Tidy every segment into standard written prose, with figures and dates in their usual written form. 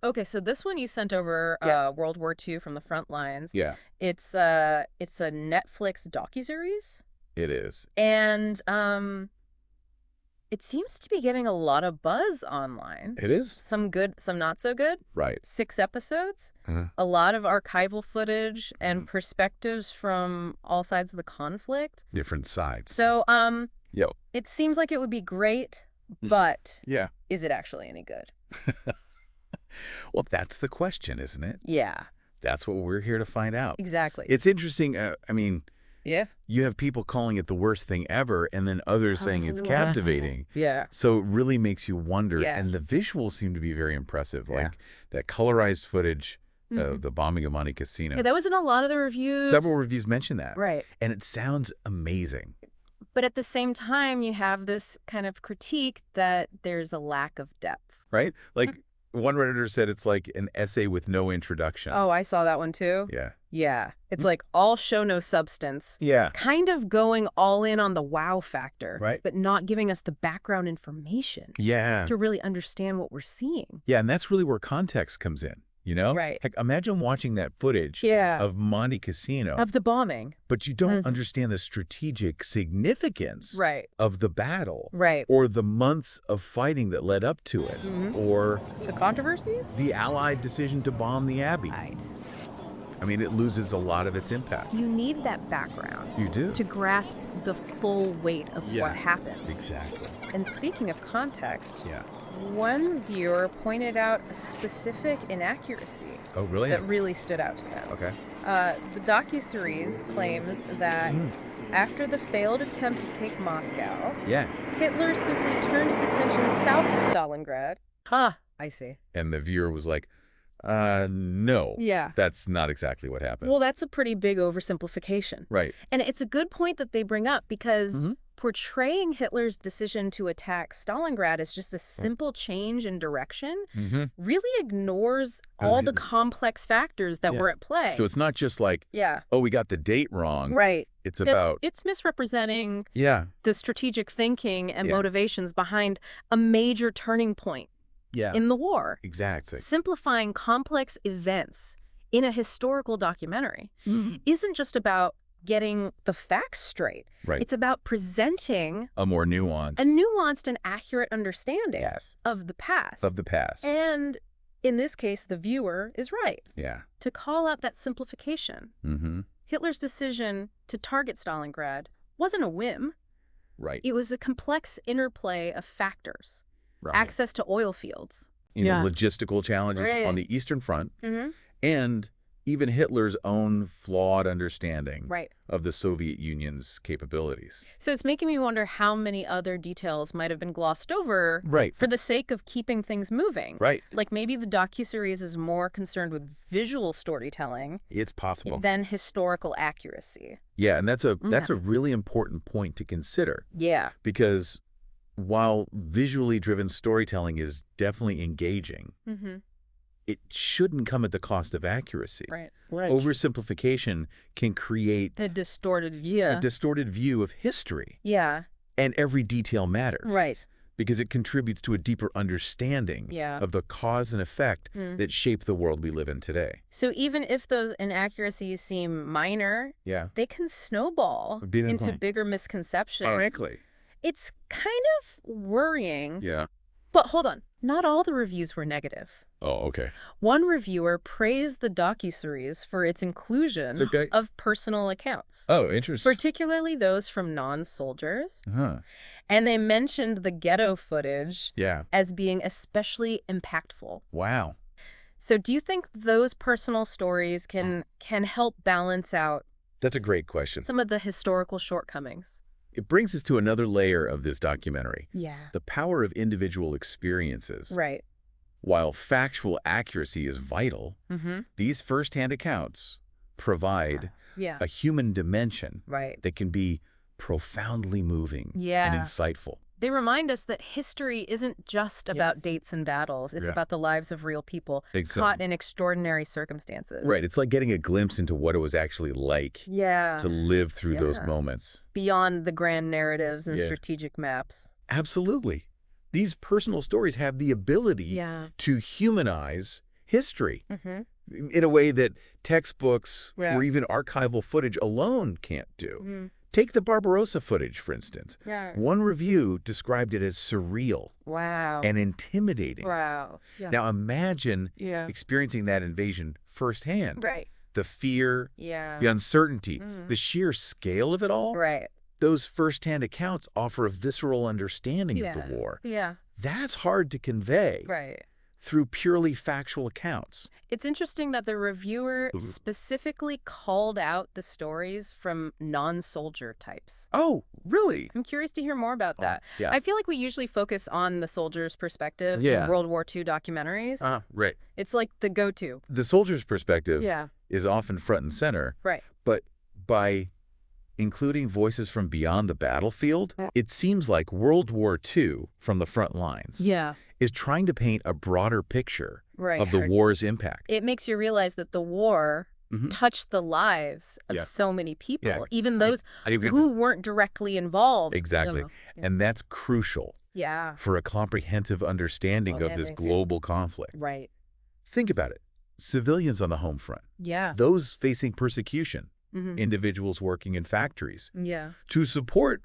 Okay, so this one you sent over, Yeah. World War II from the Frontlines. Yeah, It's a Netflix docuseries, it is. and it seems to be getting a lot of buzz online. It is? Some good, some not so good. Right. 6 episodes, Uh, a lot of archival footage and Mhm. perspectives from all sides of the conflict. Different sides. So, Yo. it seems like it would be great, but Yeah. is it actually any good? Well, that's the question, isn't it? Yeah, That's what we're here to find out. exactly. It's interesting. I mean, Yeah. you have people calling it the worst thing ever, and then others saying it's captivating. Yeah. So it really makes you wonder. Yes. And the visuals seem to be very impressive. Yeah. Like that colorized footage Mhm. of the bombing of Monte Cassino. Yeah, that was in a lot of the reviews. Several reviews mention that. Right. And it sounds amazing. But at the same time, you have this kind of critique that there's a lack of depth. Right? Like one Redditor said it's like an essay with no introduction. Oh, I saw that one too. Yeah. Yeah. It's like all show, no substance. Yeah. Kind of going all in on the wow factor, Right. but not giving us the background information Yeah. to really understand what we're seeing. Yeah, and that's really where context comes in, you know? Right. Heck, imagine watching that footage Yeah. of Monte Cassino, Of the bombing. but you don't Mhm. understand the strategic significance Right. of the battle Right. or the months of fighting that led up to it Mhm. or The controversies? the Allied decision to bomb the Abbey. Right. I mean, it loses a lot of its impact. You need that background You do. to grasp the full weight of Yeah. what happened. Exactly. And speaking of context, Yeah. one viewer pointed out a specific inaccuracy Oh, really? that really stood out to them. Okay. The docuseries claims that after the failed attempt to take Moscow, Yeah. Hitler simply turned his attention south to Stalingrad. Huh, I see. And the viewer was like, no. Yeah. That's not exactly what happened. Well, that's a pretty big oversimplification. Right. And it's a good point that they bring up because Mhm. portraying Hitler's decision to attack Stalingrad as just this simple change in direction Mm-hmm. really ignores all the complex factors that Yeah. were at play. So it's not just like, Yeah, oh, we got the date wrong. right. It's about, It's misrepresenting yeah, the strategic thinking and Yeah. motivations behind a major turning point yeah, in the war. exactly. Simplifying complex events in a historical documentary isn't just about getting the facts straight. Right. It's about presenting A more nuanced. a nuanced and accurate understanding Yes. of the past. Of the past. And in this case, the viewer is right Yeah. to call out that simplification. Mm-hmm. Hitler's decision to target Stalingrad wasn't a whim. Right. It was a complex interplay of factors. Right. Access to oil fields. You know, Yeah. logistical challenges Right. on the Eastern Front Mm-hmm. and even Hitler's own flawed understanding Right. of the Soviet Union's capabilities. So it's making me wonder how many other details might have been glossed over Right. for the sake of keeping things moving. Right. Like maybe the docuseries is more concerned with visual storytelling It's possible. than historical accuracy. Yeah, and that's a really important point to consider Yeah. because while visually driven storytelling is definitely engaging, Mm-hmm. it shouldn't come at the cost of accuracy. Right. Right. Oversimplification can create A distorted view. a distorted view of history, Yeah. and every detail matters. Right. Because it contributes to a deeper understanding Yeah. of the cause and effect that shape the world we live in today. So even if those inaccuracies seem minor, Yeah. they can snowball Would be the into point. bigger misconceptions. Frankly. It's kind of worrying. Yeah. But hold on. Not all the reviews were negative. Oh, okay. One reviewer praised the docuseries for its inclusion Okay. of personal accounts, Oh, interesting. particularly those from non-soldiers. Huh. And they mentioned the ghetto footage Yeah. as being especially impactful. Wow. So do you think those personal stories can help balance out That's a great question. some of the historical shortcomings? It brings us to another layer of this documentary. Yeah. The power of individual experiences. Right. While factual accuracy is vital, Mm-hmm. these firsthand accounts provide Yeah. a human dimension Right. that can be profoundly moving Yeah. and insightful. They remind us that history isn't just about Yes. dates and battles. It's Yeah. about the lives of real people Exactly. caught in extraordinary circumstances. Right. It's like getting a glimpse into what it was actually like Yeah. to live through those Yeah. moments. Beyond the grand narratives and Yeah. strategic maps. Absolutely. These personal stories have the ability Yeah. to humanize history Mm-hmm. in a way that textbooks Yeah. or even archival footage alone can't do. Mm-hmm. Take the Barbarossa footage, for instance. Yeah. One review described it as surreal Wow. and intimidating. Wow. Yeah. Now imagine Yeah. experiencing that invasion firsthand. Right. The fear, Yeah. the uncertainty, Mhm. the sheer scale of it all. Right. Those firsthand accounts offer a visceral understanding of the Yeah. war. Yeah. That's hard to convey Right. through purely factual accounts. It's interesting that the reviewer Mhm. specifically called out the stories from non-soldier types. Oh, really? I'm curious to hear more about that. Yeah. I feel like we usually focus on the soldier's perspective Yeah. in World War II documentaries. Right. It's like the go-to. The soldier's perspective Yeah. is often front and center, Right. but by including voices from beyond the battlefield, it seems like World War II from the front lines Yeah. is trying to paint a broader picture Right. of the war's impact. It makes you realize that the war Mhm. touched the lives of Yeah. so many people, Yeah. even those I agree. who weren't directly involved. Exactly. Yeah. And that's crucial Yeah. for a comprehensive understanding Oh, of yeah, this they say. global conflict. Right. Think about it. Civilians on the home front, Yeah. those facing persecution, Mhm. individuals working in factories, Yeah. to support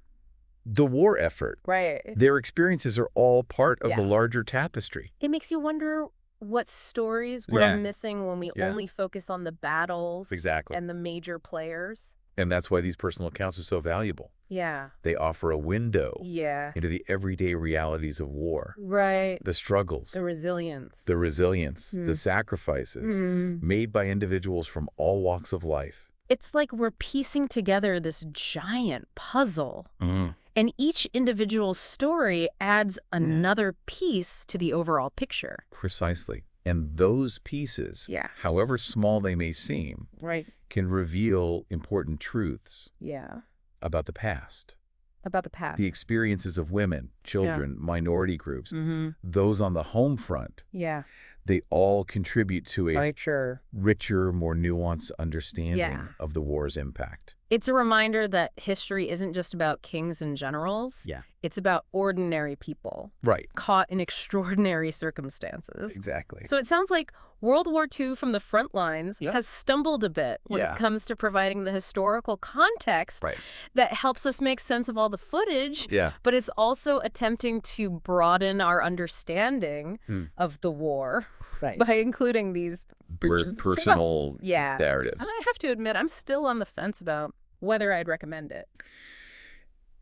the war effort. Right. Their experiences are all part of Yeah. the larger tapestry. It makes you wonder what stories we're Yeah. missing when we Yeah. only focus on the battles Exactly. and the major players. And that's why these personal accounts are so valuable. Yeah. They offer a window Yeah. into the everyday realities of war, Right. the struggles, The resilience. the resilience, Mm. the sacrifices Mm. made by individuals from all walks of life. It's like we're piecing together this giant puzzle, and each individual story adds another piece to the overall picture. Precisely. And those pieces, Yeah. however small they may seem, Right. can reveal important truths Yeah. about the past, About the past. the experiences of women, children, minority groups, Mm-hmm. those on the home front. Yeah. They all contribute to a Sure. richer, more nuanced understanding Yeah. of the war's impact. It's a reminder that history isn't just about kings and generals. Yeah. It's about ordinary people Right. caught in extraordinary circumstances. Exactly. So it sounds like World War II from the front lines Yeah. has stumbled a bit when Yeah. it comes to providing the historical context Right. that helps us make sense of all the footage, Yeah. but it's also attempting to broaden our understanding of the war by including these Personal yeah. narratives. And I have to admit, I'm still on the fence about whether I'd recommend it.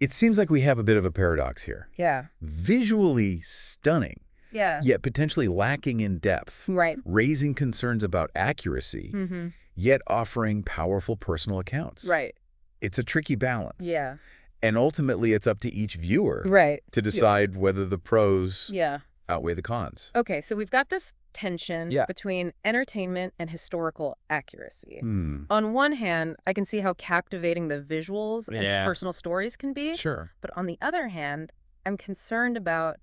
It seems like we have a bit of a paradox here. Yeah. Visually stunning, Yeah. yet potentially lacking in depth, Right. raising concerns about accuracy, Mm-hmm. yet offering powerful personal accounts. Right. It's a tricky balance. Yeah. And ultimately, it's up to each viewer Right. to decide whether the pros Yeah. outweigh the cons. Okay, so we've got this tension Yeah. between entertainment and historical accuracy. Hmm. On one hand, I can see how captivating the visuals and Yeah. personal stories can be. Sure. But on the other hand, I'm concerned about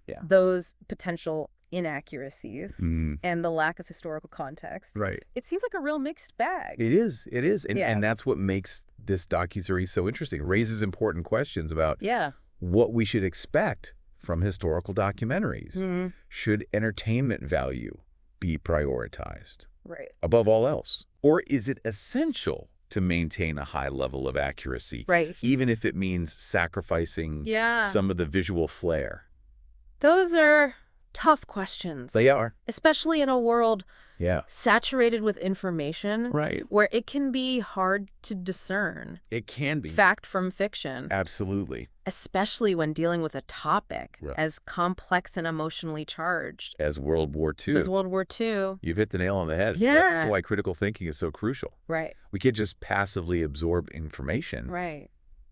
Yeah. those potential inaccuracies Hmm. and the lack of historical context. Right. It seems like a real mixed bag. It is. It is. And, Yeah. and that's what makes this docuseries so interesting. It raises important questions about Yeah. what we should expect from historical documentaries. Mhm. Should entertainment value be prioritized Right. above all else? Or is it essential to maintain a high level of accuracy, Right. even if it means sacrificing Yeah. some of the visual flair? Those are tough questions. They are. Especially in a world Yeah. saturated with information Right. where it can be hard to discern It can be. fact from fiction, Absolutely. especially when dealing with a topic Right. as complex and emotionally charged As World War II. as World War II. You've hit the nail on the head. Yeah. That's why critical thinking is so crucial. Right, We can't just passively absorb information. right.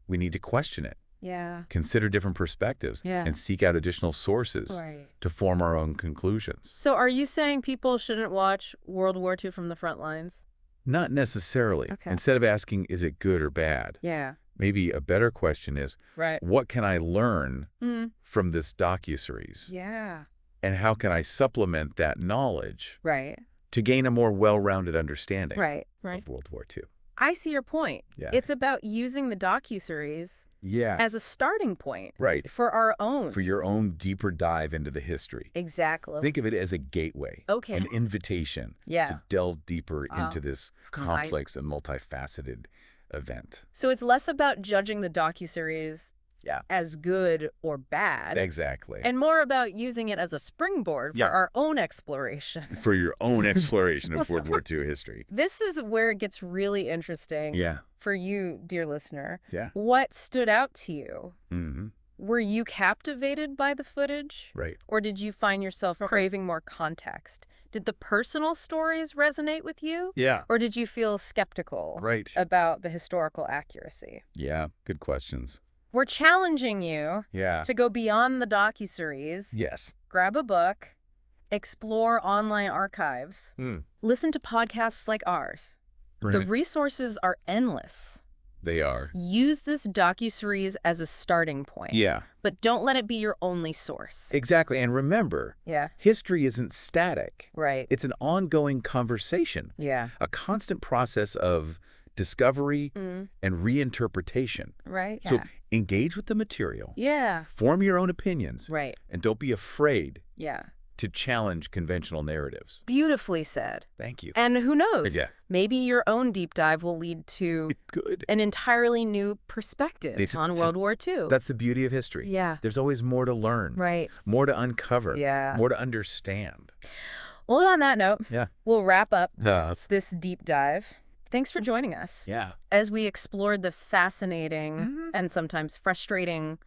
We need to question it, Yeah, consider different perspectives, Yeah. and seek out additional sources right. to form our own conclusions. So are you saying people shouldn't watch World War II from the front lines? Not necessarily. Okay. Instead of asking, is it good or bad? Yeah, Maybe a better question is, right. what can I learn Mm. from this docuseries? Yeah, And how can I supplement that knowledge right, to gain a more well-rounded understanding right, right. of World War II? I see your point. Yeah. It's about using the docuseries as a starting point Right. for our own. For your own deeper dive into the history. Exactly. Think of it as a gateway, an invitation to delve deeper into this complex and multifaceted event. So it's less about judging the docuseries as good or bad. Exactly. And more about using it as a springboard for our own exploration. For your own exploration of World War II history. This is where it gets really interesting for you, dear listener. What stood out to you? Were you captivated by the footage? Right. Or did you find yourself craving more context? Did the personal stories resonate with you? Yeah. Or did you feel skeptical about the historical accuracy? Yeah, good questions. We're challenging you to go beyond the docuseries. Yes. Grab a book, explore online archives, listen to podcasts like ours. Right. The resources are endless. They are. Use this docuseries as a starting point. Yeah. But don't let it be your only source. Exactly. And remember, history isn't static. Right. It's an ongoing conversation. Yeah. A constant process of discovery and reinterpretation. Right. So engage with the material. Yeah. Form your own opinions. Right. And don't be afraid Yeah. to challenge conventional narratives. Beautifully said. Thank you. And who knows? Yeah. Maybe your own deep dive will lead to an entirely new perspective on World War II. That's the beauty of history. Yeah. There's always more to learn. Right. More to uncover. Yeah. More to understand. Well, on that note, we'll wrap up this deep dive. Thanks for joining us. Yeah. As we explored the fascinating and sometimes frustrating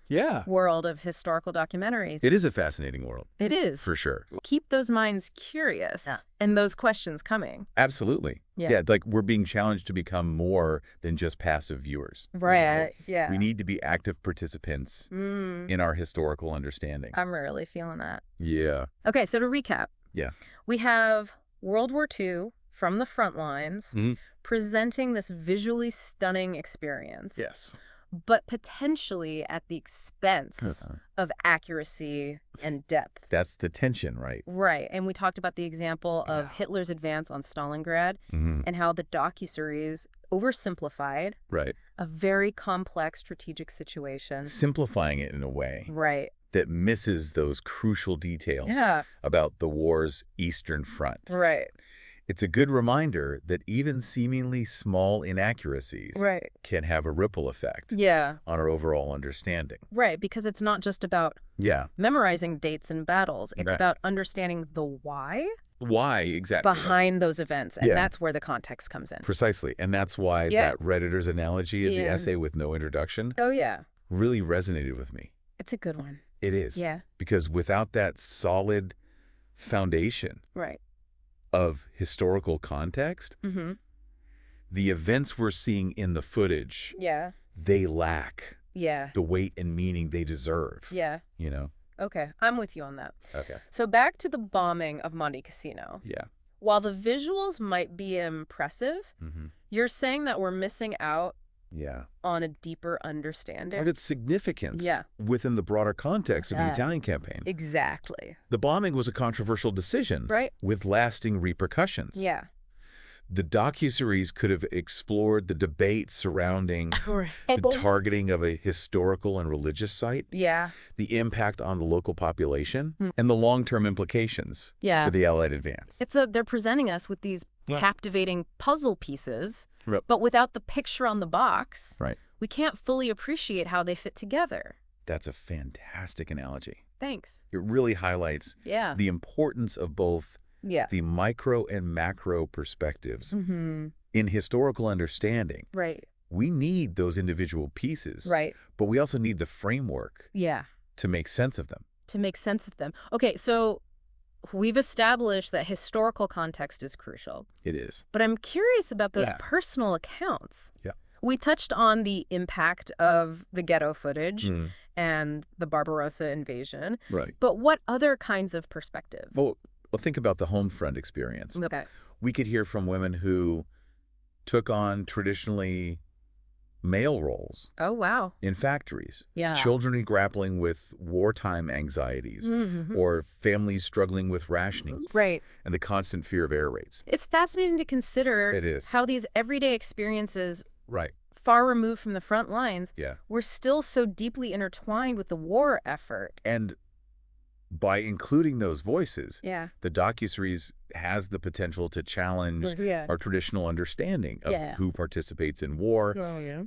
world of historical documentaries. It is a fascinating world. It is. For sure. Keep those minds curious and those questions coming. Absolutely. Yeah, like we're being challenged to become more than just passive viewers. Right, yeah. We need to be active participants in our historical understanding. I'm really feeling that. Yeah. Okay, so to recap. Yeah. We have World War II from the Frontlines presenting this visually stunning experience. Yes. But potentially at the expense of accuracy and depth. That's the tension, right? Right. And we talked about the example of Hitler's advance on Stalingrad and how the docuseries oversimplified a very complex strategic situation. Simplifying it in a way that misses those crucial details about the war's Eastern Front. Right. It's a good reminder that even seemingly small inaccuracies can have a ripple effect on our overall understanding. Right, because it's not just about memorizing dates and battles. It's about understanding the why. Why, exactly. Behind those events, and that's where the context comes in. Precisely, and that's why that Redditor's analogy of the essay with no introduction really resonated with me. It's a good one. It is. Because without that solid foundation of historical context, the events we're seeing in the footage, they lack the weight and meaning they deserve. You know? Okay, I'm with you on that. Okay. So back to the bombing of Monte Cassino. Yeah. While the visuals might be impressive, you're saying that we're missing out on a deeper understanding. But its significance within the broader context of the Italian campaign. Exactly. The bombing was a controversial decision with lasting repercussions. Yeah. The docuseries could have explored the debate surrounding the targeting of a historical and religious site, the impact on the local population, and the long-term implications for the Allied advance. They're presenting us with these captivating puzzle pieces, but without the picture on the box, we can't fully appreciate how they fit together. That's a fantastic analogy. Thanks. It really highlights the importance of both the micro and macro perspectives in historical understanding. We need those individual pieces, but we also need the framework to make sense of them. Okay, so we've established that historical context is crucial. It is. But I'm curious about those personal accounts. We touched on the impact of the ghetto footage and the Barbarossa invasion. But what other kinds of perspectives? Well, think about the home front experience. Okay. We could hear from women who took on traditionally male roles. Oh, wow. In factories. Yeah. Children grappling with wartime anxieties or families struggling with rationing. And the constant fear of error rates. It's fascinating to consider it is. how these everyday experiences far removed from the front lines, we're still so deeply intertwined with the war effort. And by including those voices, the docuseries has the potential to challenge our traditional understanding of who participates in war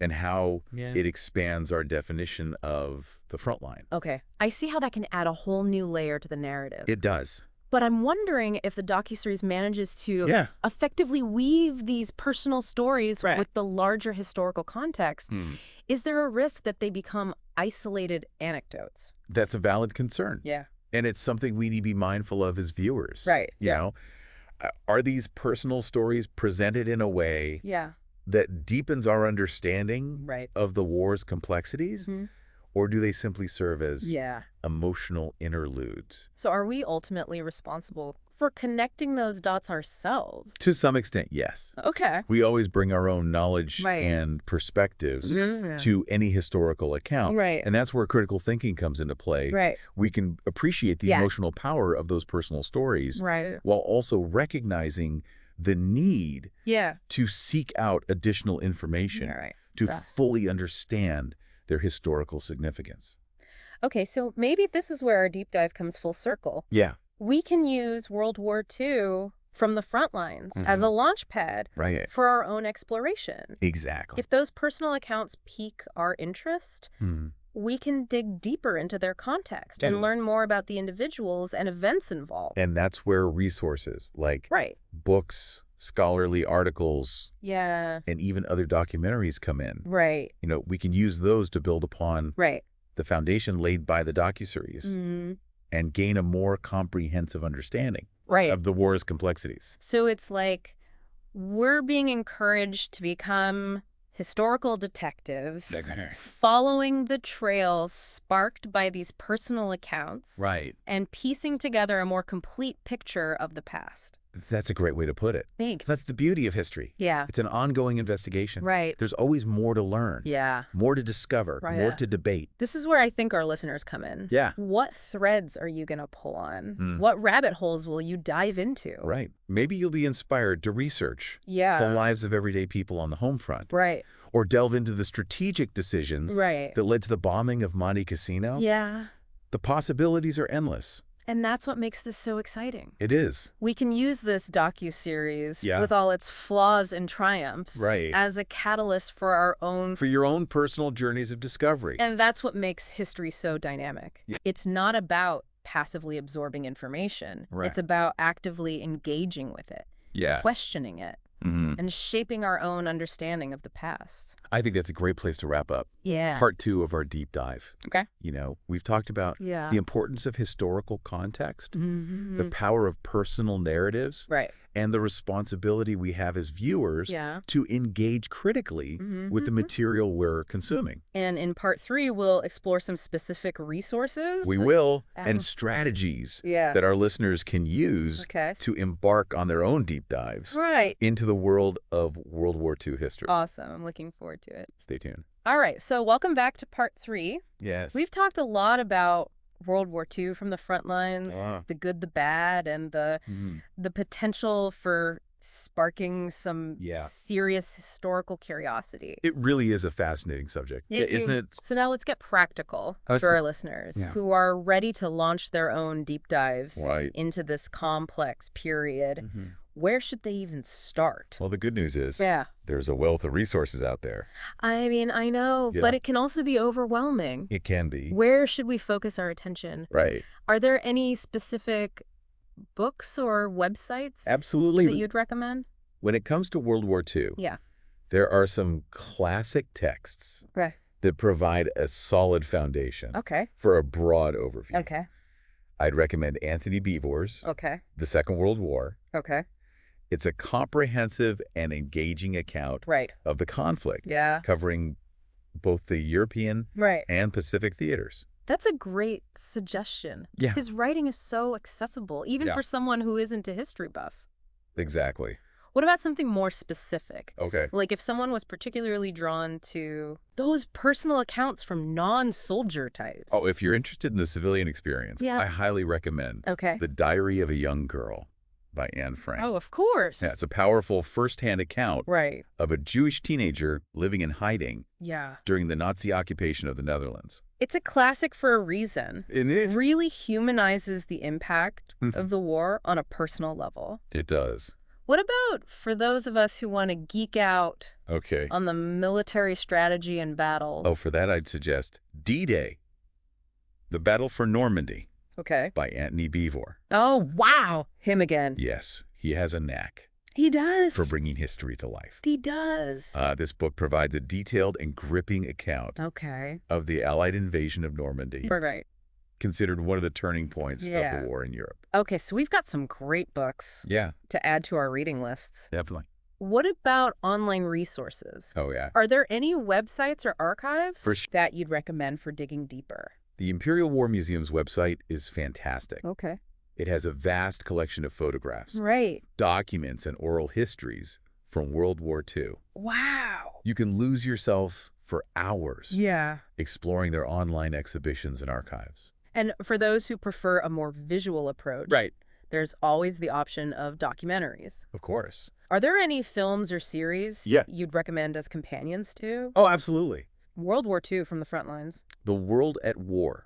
and how it expands our definition of the front line. Okay. I see how that can add a whole new layer to the narrative. It does. But I'm wondering if the docuseries manages to effectively weave these personal stories with the larger historical context. Is there a risk that they become isolated anecdotes? That's a valid concern. Yeah. And it's something we need to be mindful of as viewers. Right. You know, are these personal stories presented in a way that deepens our understanding of the war's complexities? Or do they simply serve as emotional interludes? So are we ultimately responsible for connecting those dots ourselves? To some extent, yes. Okay. We always bring our own knowledge and perspectives to any historical account. And that's where critical thinking comes into play. We can appreciate the emotional power of those personal stories while also recognizing the need to seek out additional information to fully understand their historical significance. Okay, so maybe this is where our deep dive comes full circle. Yeah. We can use World War II from the front lines as a launch pad for our own exploration. Exactly. If those personal accounts pique our interest, we can dig deeper into their context and learn more about the individuals and events involved. And that's where resources like books, scholarly articles, and even other documentaries come in. You know, we can use those to build upon the foundation laid by the docuseries and gain a more comprehensive understanding of the war's complexities. So it's like we're being encouraged to become historical detectives, following the trails sparked by these personal accounts, and piecing together a more complete picture of the past. That's a great way to put it. Thanks. That's the beauty of history. Yeah. It's an ongoing investigation. Right. There's always more to learn. Yeah. More to discover. More to debate. This is where I think our listeners come in. Yeah. What threads are you going to pull on? What rabbit holes will you dive into? Right. Maybe you'll be inspired to research the lives of everyday people on the home front. Right. Or delve into the strategic decisions that led to the bombing of Monte Cassino. Yeah. The possibilities are endless. And that's what makes this so exciting. It is. We can use this docuseries with all its flaws and triumphs as a catalyst for our own... For your own personal journeys of discovery. And that's what makes history so dynamic. It's not about passively absorbing information. It's about actively engaging with it, questioning it, and shaping our own understanding of the past. I think that's a great place to wrap up. Yeah. Part 2 of our deep dive. Okay. You know, we've talked about the importance of historical context, the power of personal narratives, and the responsibility we have as viewers to engage critically with the material we're consuming. And in Part 3, we'll explore some specific resources. We will, and strategies that our listeners can use to embark on their own deep dives into the world of World War II history. Awesome. I'm looking forward to it. Stay tuned. All right. So welcome back to Part 3. Yes. We've talked a lot about World War II from the front lines, the good, the bad, and the potential for sparking some serious historical curiosity. It really is a fascinating subject, isn't it? So now let's get practical for our listeners who are ready to launch their own deep dives into this complex period. Where should they even start? Well, the good news is there's a wealth of resources out there. I mean, I know, but it can also be overwhelming. It can be. Where should we focus our attention? Right. Are there any specific books or websites that you'd recommend? When it comes to World War II, there are some classic texts that provide a solid foundation for a broad overview. I'd recommend Anthony Beevor's The Second World War. It's a comprehensive and engaging account of the conflict, covering both the European and Pacific theaters. That's a great suggestion. His writing is so accessible, even for someone who isn't a history buff. Exactly. What about something more specific? Okay. Like if someone was particularly drawn to those personal accounts from non-soldier types. Oh, if you're interested in the civilian experience, I highly recommend The Diary of a Young Girl by Anne Frank. Oh, of course. Yeah, it's a powerful first-hand account of a Jewish teenager living in hiding during the Nazi occupation of the Netherlands. It's a classic for a reason. It is. Really humanizes the impact of the war on a personal level. It does. What about for those of us who want to geek out on the military strategy and battles? Oh, for that I'd suggest D-Day, The Battle for Normandy. By Antony Beevor. Oh, wow. Him again. Yes, he has a knack. He does. For bringing history to life. He does. This book provides a detailed and gripping account of the Allied invasion of Normandy. Right. Considered one of the turning points of the war in Europe. Okay, so we've got some great books to add to our reading lists. Definitely. What about online resources? Oh, yeah. Are there any websites or archives that you'd recommend for digging deeper? The Imperial War Museum's website is fantastic. It has a vast collection of photographs, documents, and oral histories from World War II. Wow. You can lose yourself for hours exploring their online exhibitions and archives. And for those who prefer a more visual approach, there's always the option of documentaries. Of course. Are there any films or series you'd recommend as companions to? Oh, absolutely. World War II from the Frontlines. The World at War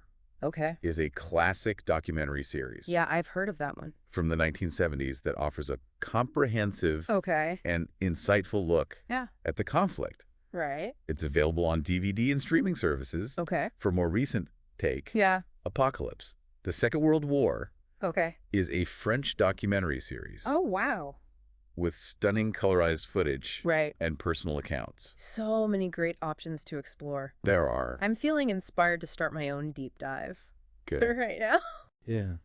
is a classic documentary series. Yeah, I've heard of that one. From the 1970s that offers a comprehensive and insightful look at the conflict. It's available on DVD and streaming services. For more recent take, Apocalypse. The Second World War is a French documentary series. Oh, wow. With stunning colorized footage and personal accounts. So many great options to explore. There are. I'm feeling inspired to start my own deep dive. Good. Right now. Yeah.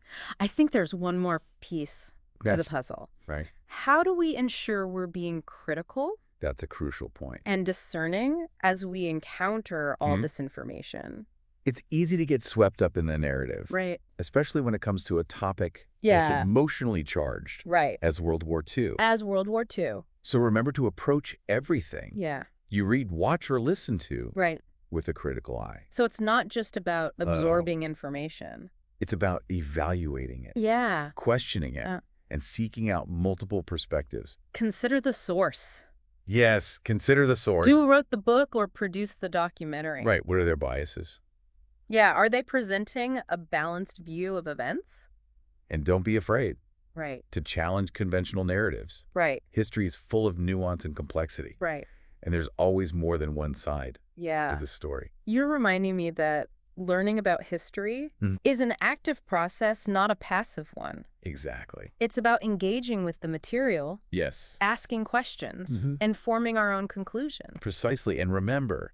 I think there's one more piece to the puzzle. How do we ensure we're being critical? That's a crucial point. And discerning as we encounter all this information? It's easy to get swept up in the narrative. Especially when it comes to a topic as emotionally charged as World War II. So remember to approach everything you read, watch, or listen to with a critical eye. So it's not just about absorbing information. It's about evaluating it. Questioning it. And seeking out multiple perspectives. Consider the source. Yes, consider the source. Who wrote the book or produced the documentary? What are their biases? Yeah, are they presenting a balanced view of events? And don't be afraid to challenge conventional narratives. History is full of nuance and complexity. And there's always more than one side to the story. You're reminding me that learning about history is an active process, not a passive one. Exactly. It's about engaging with the material, asking questions, and forming our own conclusion. Precisely. And remember,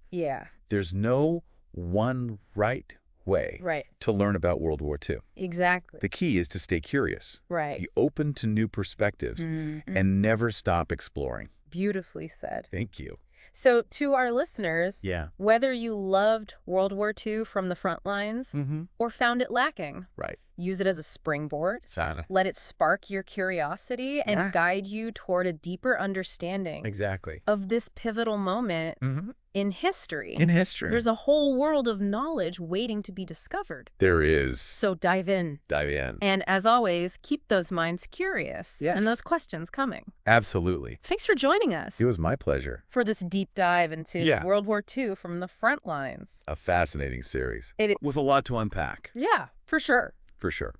there's no one right way to learn about World War II. Exactly. The key is to stay curious, be open to new perspectives, and never stop exploring. Beautifully said. Thank you. So to our listeners, whether you loved World War II from the front lines or found it lacking, use it as a springboard. Let it spark your curiosity and guide you toward a deeper understanding of this pivotal moment in history. There's a whole world of knowledge waiting to be discovered. There is. So dive in. And as always, keep those minds curious and those questions coming. Absolutely. Thanks for joining us. It was my pleasure. For this deep dive into World War II from the front lines. A fascinating series with a lot to unpack. Yeah, for sure. For sure.